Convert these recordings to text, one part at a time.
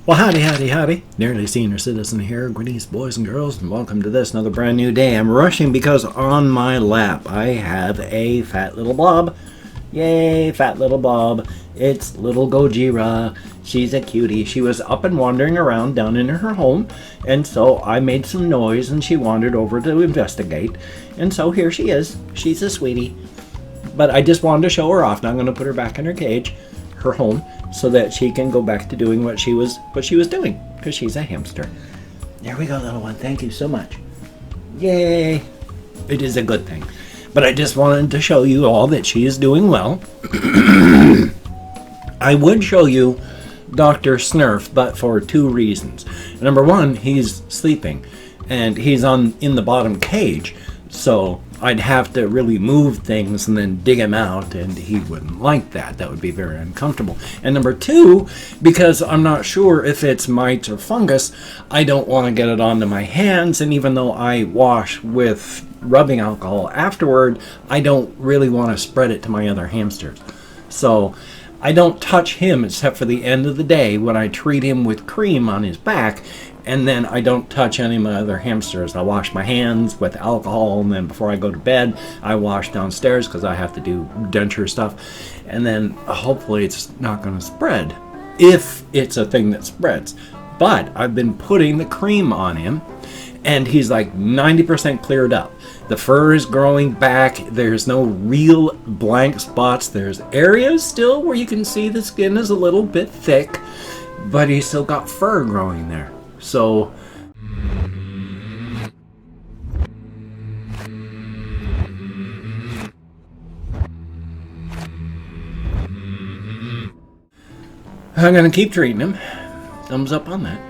Well, howdy, howdy, howdy. Nearly Senior Citizen here. Greetings, boys and girls, and welcome to this, another brand new day. I'm rushing because on my lap I have a fat little blob. Yay, fat little blob. It's little Gojira. She's a cutie. She was up and wandering around down in her home, and so I made some noise, and she wandered over to investigate. And so here she is. She's a sweetie. But I just wanted to show her off. Now I'm going to put her back in her cage, her home, so that she can go back to doing what she was doing, because she's a hamster. There we go, little one. Thank you so much. Yay! It is a good thing. But I just wanted to show you all that she is doing well. I would show you Dr. Snurf, but for two reasons. Number one, he's sleeping, and he's in the bottom cage, so I'd have to really move things and then dig him out, and he wouldn't like that. That would be very uncomfortable. And number two, because I'm not sure if it's mites or fungus, I don't want to get it onto my hands, and even though I wash with rubbing alcohol afterward, I don't really want to spread it to my other hamsters. So I don't touch him except for the end of the day when I treat him with cream on his back, and then I don't touch any of my other hamsters. I wash my hands with alcohol, and then before I go to bed, I wash downstairs because I have to do denture stuff. And then hopefully it's not going to spread, if it's a thing that spreads. But I've been putting the cream on him, and he's like 90% cleared up. The fur is growing back. There's no real blank spots. There's areas still where you can see the skin is a little bit thick, but he's still got fur growing there. So I'm going to keep treating him. Thumbs up on that.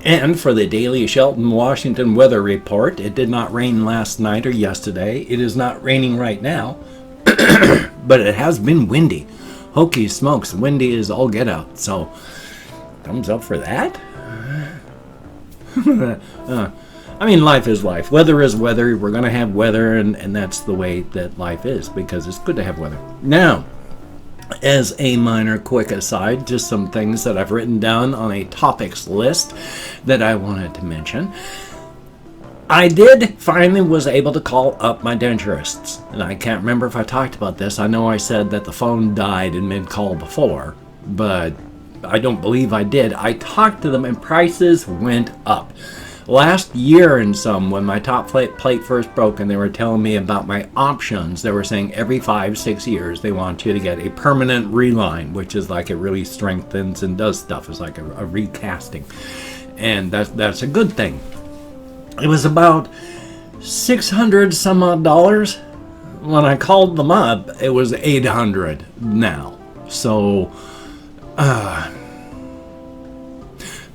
And for the daily Shelton, Washington weather report, it did not rain last night or yesterday. It is not raining right now, but it has been windy. Hokey smokes, windy is all get out. So thumbs up for that. I mean, life is life. Weather is weather. We're going to have weather, and that's the way that life is, because it's good to have weather. Now, as a minor quick aside, just some things that I've written down on a topics list that I wanted to mention. I finally was able to call up my denturists, and I can't remember if I talked about this. I know I said that the phone died in mid-call before, but I don't believe I did. I talked to them and prices went up. Last year and some, when my top plate first broke and they were telling me about my options, they were saying every 5-6 years they want you to get a permanent reline, which is like it really strengthens and does stuff. It's like a recasting. And that's a good thing. It was about $600 some odd. When I called them up, it was $800 now. So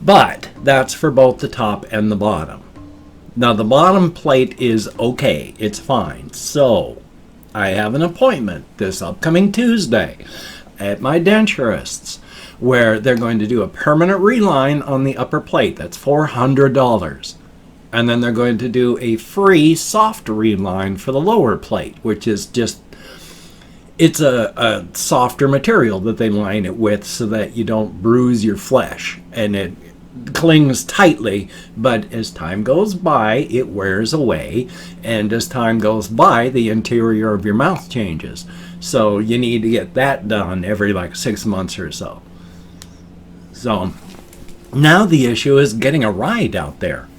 but that's for both the top and the bottom. Now the bottom plate is okay, it's fine. So I have an appointment this upcoming Tuesday at my dentist's where they're going to do a permanent reline on the upper plate. That's $400. And then they're going to do a free soft reline for the lower plate, which is just, it's a softer material that they line it with so that you don't bruise your flesh, and it clings tightly, but as time goes by it wears away, and as time goes by the interior of your mouth changes. So you need to get that done every like 6 months or so. So now the issue is getting a ride out there.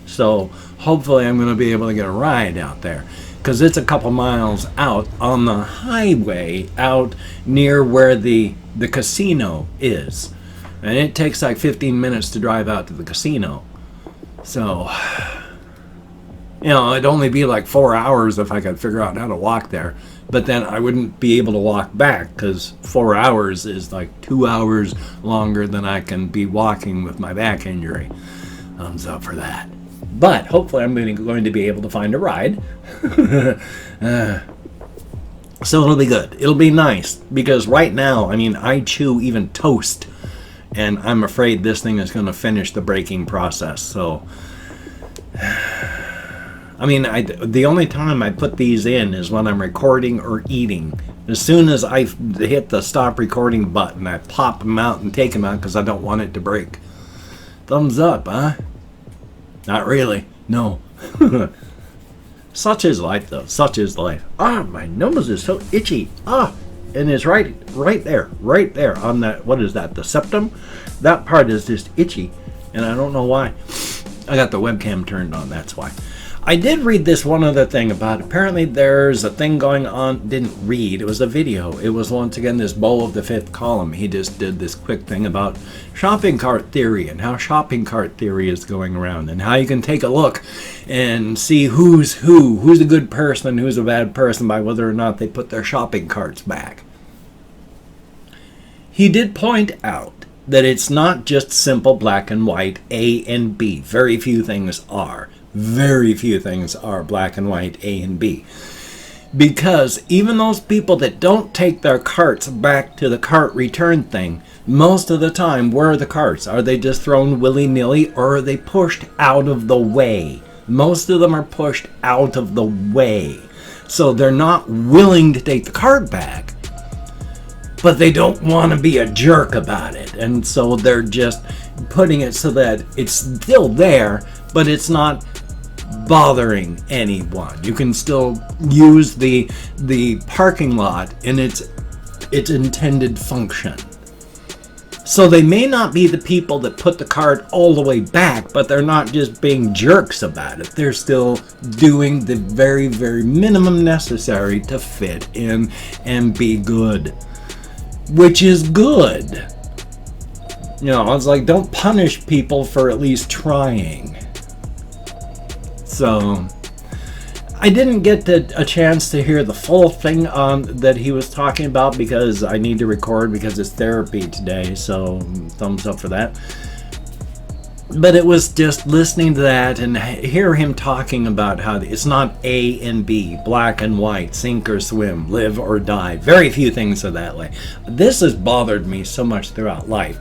So hopefully I'm going to be able to get a ride out there, because it's a couple miles out on the highway out near where the casino is. And it takes like 15 minutes to drive out to the casino. So, you know, it'd only be like 4 hours if I could figure out how to walk there. But then I wouldn't be able to walk back, because 4 hours is like 2 hours longer than I can be walking with my back injury. Thumbs up for that. But hopefully I'm going to be able to find a ride. So it'll be good. It'll be nice, because right now, I mean, I chew even toast, and I'm afraid this thing is going to finish the breaking process. So, I mean, the only time I put these in is when I'm recording or eating, As soon as I hit the stop recording button, I pop them out and take them out because I don't want it to break. Thumbs up, huh? Not really. No. Such is life, though. Such is life. Ah, my nose is so itchy. Ah, and it's right there on that. What is that? The septum. That part is just itchy, and I don't know why. I got the webcam turned on. That's why. I did read this one other thing about, apparently there's a thing going on, didn't read, it was a video. It was once again this Beau of the Fifth Column. He just did this quick thing about shopping cart theory and how shopping cart theory is going around and how you can take a look and see who's a good person and who's a bad person by whether or not they put their shopping carts back. He did point out that it's not just simple black and white, A and B. Very few things are. Very few things are black and white, A and B. Because even those people that don't take their carts back to the cart return thing, most of the time, where are the carts? Are they just thrown willy-nilly, or are they pushed out of the way? Most of them are pushed out of the way. So they're not willing to take the cart back, but they don't want to be a jerk about it. And so they're just putting it so that it's still there, but it's not bothering anyone. You can still use the parking lot in its intended function. So they may not be the people that put the cart all the way back, but they're not just being jerks about it. They're still doing the very, very minimum necessary to fit in and be good, which is good. You know, it's like, don't punish people for at least trying. So, I didn't get a chance to hear the full thing that he was talking about because I need to record because it's therapy today, so thumbs up for that. But it was just listening to that and hear him talking about how it's not A and B, black and white, sink or swim, live or die. Very few things are that way. This has bothered me so much throughout life,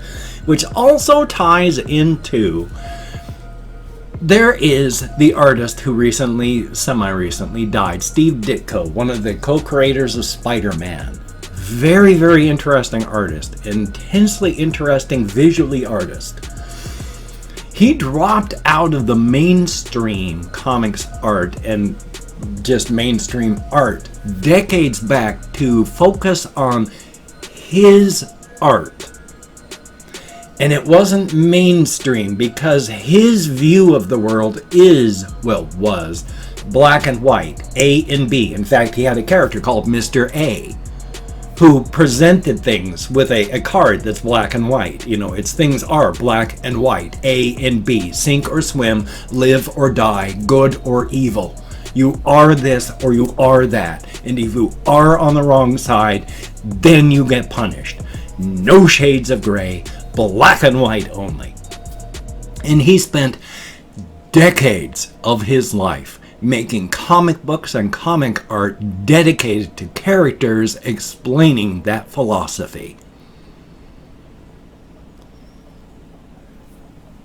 which also ties into... There is the artist who semi-recently died, Steve Ditko, one of the co-creators of Spider-Man. Very, very interesting artist, intensely interesting visually artist. He dropped out of the mainstream comics art and just mainstream art decades back to focus on his art. And it wasn't mainstream because his view of the world was black and white, A and B. In fact, he had a character called Mr. A who presented things with a card that's black and white. You know, things are black and white, A and B, sink or swim, live or die, good or evil. You are this or you are that. And if you are on the wrong side, then you get punished. No shades of gray. Black and white only. And he spent decades of his life making comic books and comic art dedicated to characters explaining that philosophy.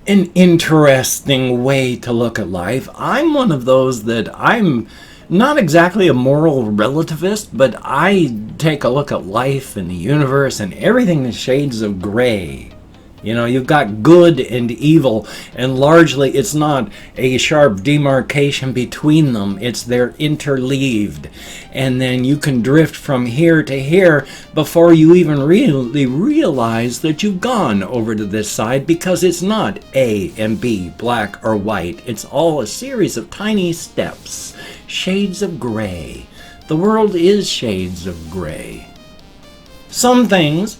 An interesting way to look at life. I'm one of those that I'm not exactly a moral relativist, but I take a look at life and the universe and everything in shades of gray. You know, you've got good and evil, and largely it's not a sharp demarcation between them. They're interleaved. And then you can drift from here to here before you even really realize that you've gone over to this side, because it's not A and B, black or white. It's all a series of tiny steps, shades of gray. The world is shades of gray. Some things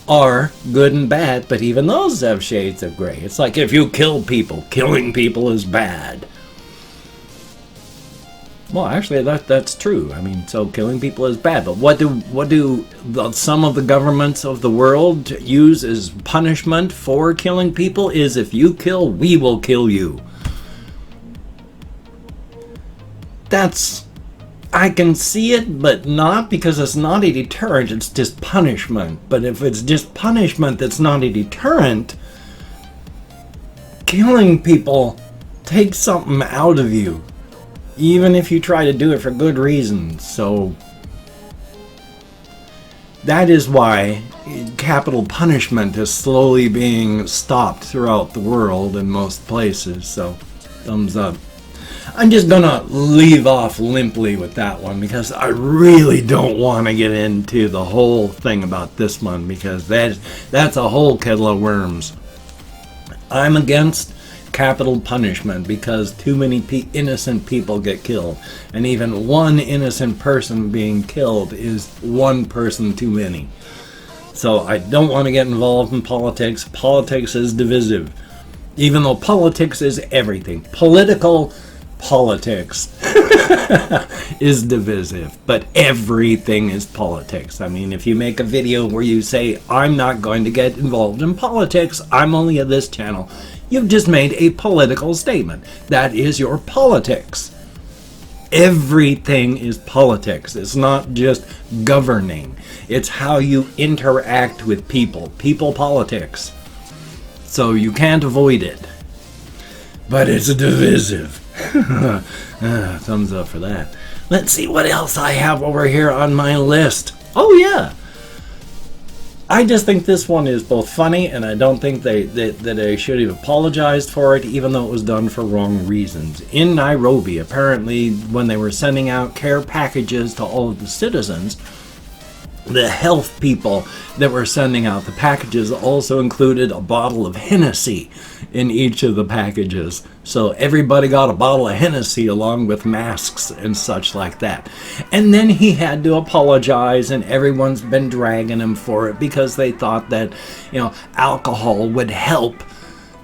are good and bad, but even those have shades of gray. It's like if you kill people, killing people is bad. Well, actually, that's true. I mean, so killing people is bad. But what do some of the governments of the world use as punishment for killing people? Is if you kill, we will kill you. I can see it, but not, because it's not a deterrent, it's just punishment. But if it's just punishment that's not a deterrent, killing people takes something out of you, even if you try to do it for good reasons. So That is why capital punishment is slowly being stopped throughout the world in most places. So, thumbs up. I'm just gonna leave off limply with that one because I really don't want to get into the whole thing about this one because that's a whole kettle of worms. I'm against capital punishment because too many innocent people get killed, and even one innocent person being killed is one person too many. So I don't want to get involved in politics. Politics is divisive, even though politics is everything. Politics is divisive, but everything is politics. I mean, if you make a video where you say, I'm not going to get involved in politics, I'm only at this channel, you've just made a political statement. That is your politics. Everything is politics. It's not just governing. It's how you interact with people. People politics. So you can't avoid it. But it's divisive. Thumbs up for that. Let's see what else I have over here on my list. Oh yeah. I just think this one is both funny, and I don't think that they should have apologized for it, even though it was done for wrong reasons. In Nairobi, apparently, when they were sending out care packages to all of the citizens, the health people that were sending out the packages also included a bottle of Hennessy in each of the packages. So everybody got a bottle of Hennessy along with masks and such like that. And then he had to apologize, and everyone's been dragging him for it because they thought that, alcohol would help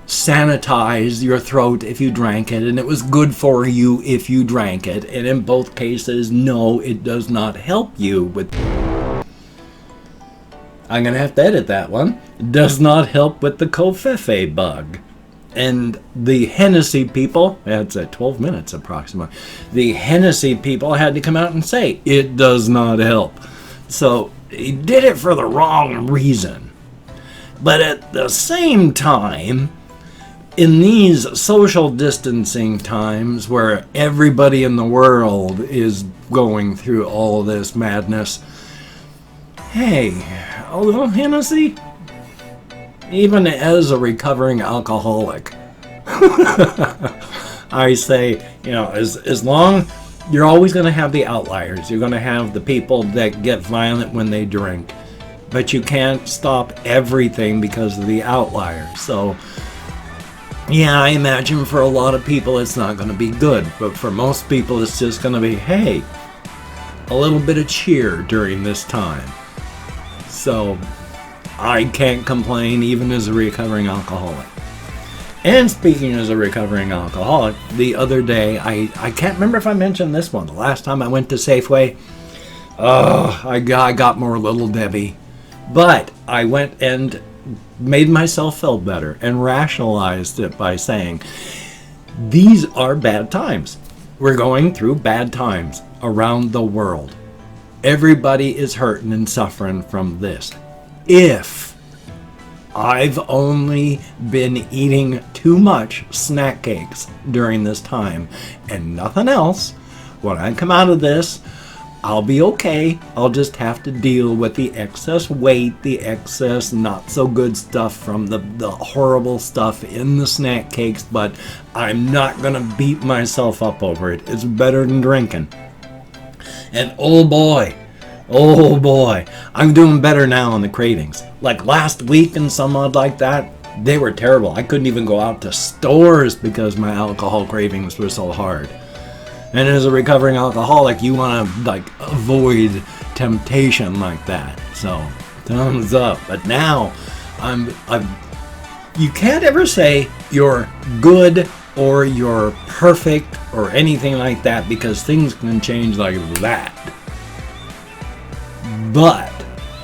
sanitize your throat if you drank it, and it was good for you if you drank it. And in both cases, no, it does not help you with... I'm going to have to edit that one. It does not help with the covfefe bug. And the Hennessy people, that's at 12 minutes approximately, the Hennessy people had to come out and say, it does not help. So he did it for the wrong reason. But at the same time, in these social distancing times where everybody in the world is going through all this madness, hey, a little Hennessy? Even as a recovering alcoholic, I say, as long, you're always going to have the outliers. You're going to have the people that get violent when they drink. But you can't stop everything because of the outliers. So, yeah, I imagine for a lot of people it's not going to be good. But for most people it's just going to be, hey, a little bit of cheer during this time. So, I can't complain even as a recovering alcoholic. And speaking as a recovering alcoholic, the other day, I can't remember if I mentioned this one. The last time I went to Safeway, I got more Little Debbie. But I went and made myself feel better and rationalized it by saying, these are bad times. We're going through bad times around the world. Everybody is hurting and suffering from this. If I've only been eating too much snack cakes during this time and nothing else, when I come out of this, I'll be okay. I'll just have to deal with the excess weight, the excess not so good stuff from the horrible stuff in the snack cakes, but I'm not going to beat myself up over it. It's better than drinking. And oh boy, I'm doing better now on the cravings. Like last week and some odd like that, they were terrible. I couldn't even go out to stores because my alcohol cravings were so hard. And as a recovering alcoholic, you want to avoid temptation like that. So, thumbs up. But now, you can't ever say you're good or you're perfect or anything like that because things can change like that. But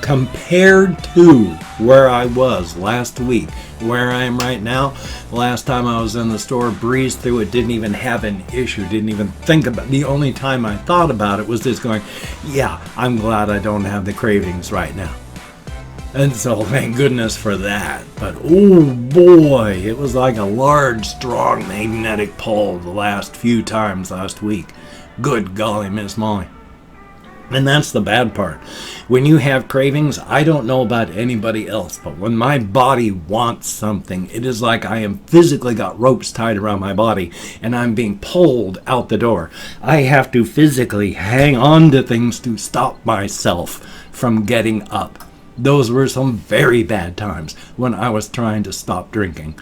compared to where I was last week, where I am right now, last time I was in the store, breezed through it, didn't even have an issue, didn't even think about it. The only time I thought about it was just going, yeah, I'm glad I don't have the cravings right now. And so thank goodness for that. But oh boy, it was like a large, strong magnetic pull the last few times last week. Good golly, Miss Molly. And that's the bad part. When you have cravings, I don't know about anybody else, but when my body wants something, it is like I am physically got ropes tied around my body and I'm being pulled out the door. I have to physically hang on to things to stop myself from getting up. Those were some very bad times when I was trying to stop drinking.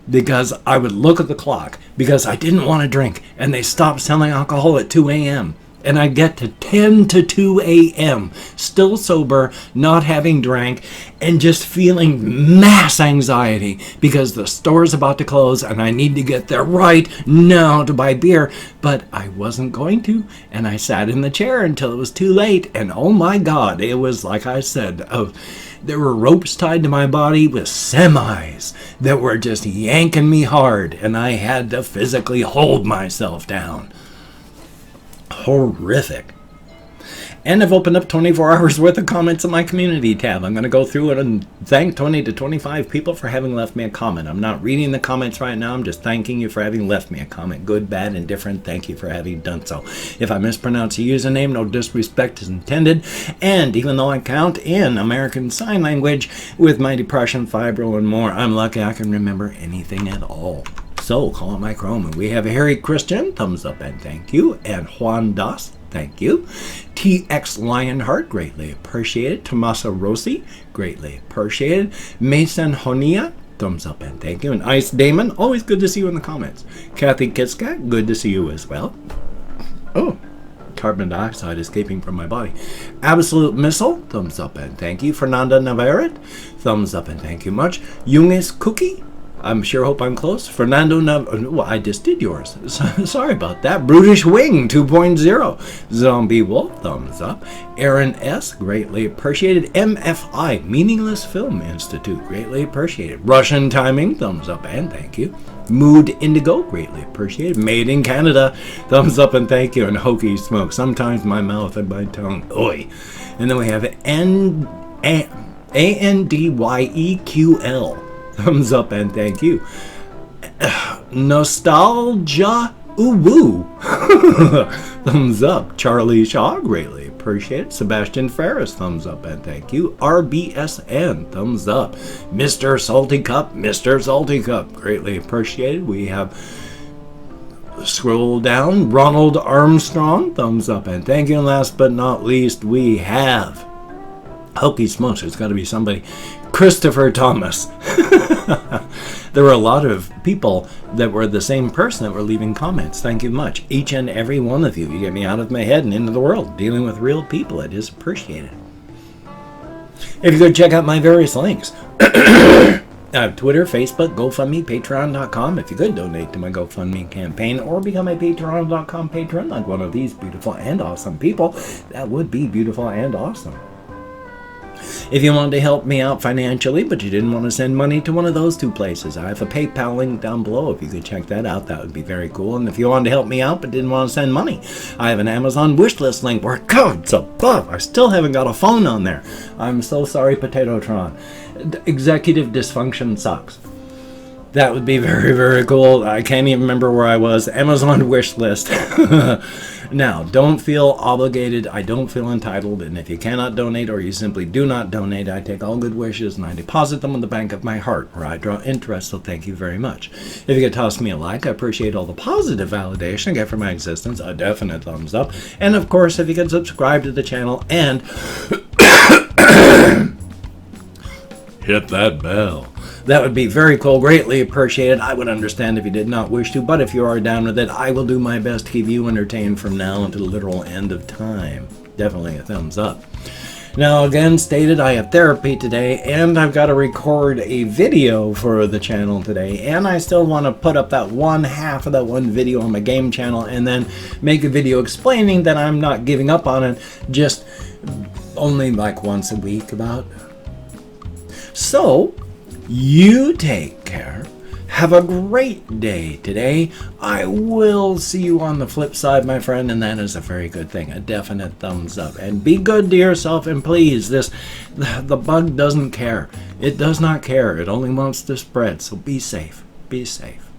Because I would look at the clock because I didn't want to drink, and they stopped selling alcohol at 2 a.m. And I get to 10 to 2 a.m., still sober, not having drank, and just feeling mass anxiety because the store's about to close and I need to get there right now to buy beer. But I wasn't going to, and I sat in the chair until it was too late. And oh my God, it was like I said, there were ropes tied to my body with semis that were just yanking me hard, and I had to physically hold myself down. Horrific. And I've opened up 24 hours worth of comments in my community tab. I'm going to go through it and thank 20 to 25 people for having left me a comment. I'm not reading the comments right now. I'm just thanking you for having left me a comment. Good, bad, indifferent. Thank you for having done so. If I mispronounce a username, no disrespect is intended. And even though I count in American Sign Language with my depression, fibro, and more, I'm lucky I can remember anything at all. So, call it my chroma. We have Harry Christian, thumbs up and thank you. And Juan Das, thank you. TX Lionheart, greatly appreciated. Tomasa Rossi, greatly appreciated. Mason Honia, thumbs up and thank you. And Ice Damon, always good to see you in the comments. Kathy Kitzkat, good to see you as well. Oh, carbon dioxide escaping from my body. Absolute Missile, thumbs up and thank you. Fernanda Navarrete, thumbs up and thank you much. Junges Cookie, I'm sure hope I'm close. Fernando well, I just did yours. Sorry about that. Brutish Wing 2.0. Zombie Wolf, thumbs up. Aaron S, greatly appreciated. MFI, Meaningless Film Institute, greatly appreciated. Russian Timing, thumbs up and thank you. Mood Indigo, greatly appreciated. Made in Canada, thumbs up and thank you. And Hokey Smoke, sometimes my mouth and my tongue, oi. And then we have ANDYEQL. Thumbs up and thank you. Nostalgia Uwu. Thumbs up. Charlie Shaw, greatly appreciate it. Sebastian Ferris, thumbs up and thank you. RBSN, thumbs up. Mr. Salty Cup, greatly appreciated. We have, scroll down, Ronald Armstrong, thumbs up and thank you. And last but not least, we have Hokey Smokes. It's got to be somebody. Christopher Thomas. There were a lot of people that were the same person that were leaving comments. Thank you much. Each and every one of you. You get me out of my head and into the world. Dealing with real people. It is appreciated. If you go check out my various links. I have Twitter, Facebook, GoFundMe, Patreon.com. If you could donate to my GoFundMe campaign or become a Patreon.com patron like one of these beautiful and awesome people, that would be beautiful and awesome. If you wanted to help me out financially, but you didn't want to send money to one of those two places, I have a PayPal link down below. If you could check that out, that would be very cool. And if you wanted to help me out but didn't want to send money, I have an Amazon wishlist link where, God, it's above. I still haven't got a phone on there. I'm so sorry, Potatotron. Executive dysfunction sucks. That would be very, very cool. I can't even remember where I was. Amazon wish list. Now, don't feel obligated. I don't feel entitled. And if you cannot donate or you simply do not donate, I take all good wishes and I deposit them in the bank of my heart where I draw interest. So thank you very much. If you could toss me a like, I appreciate all the positive validation I get for my existence. A definite thumbs up. And of course, if you could subscribe to the channel and hit that bell. That would be very cool, greatly appreciated. I would understand if you did not wish to, but if you are down with it, I will do my best to keep you entertained from now until the literal end of time. Definitely a thumbs up. Now, again stated, I have therapy today, and I've got to record a video for the channel today, and I still want to put up that one half of that one video on my game channel, and then make a video explaining that I'm not giving up on it, just only like once a week about. So, you take care. Have a great day today. I will see you on the flip side, my friend, and that is a very good thing. A definite thumbs up. And be good to yourself, and please, the bug doesn't care. It does not care. It only wants to spread, so be safe. Be safe.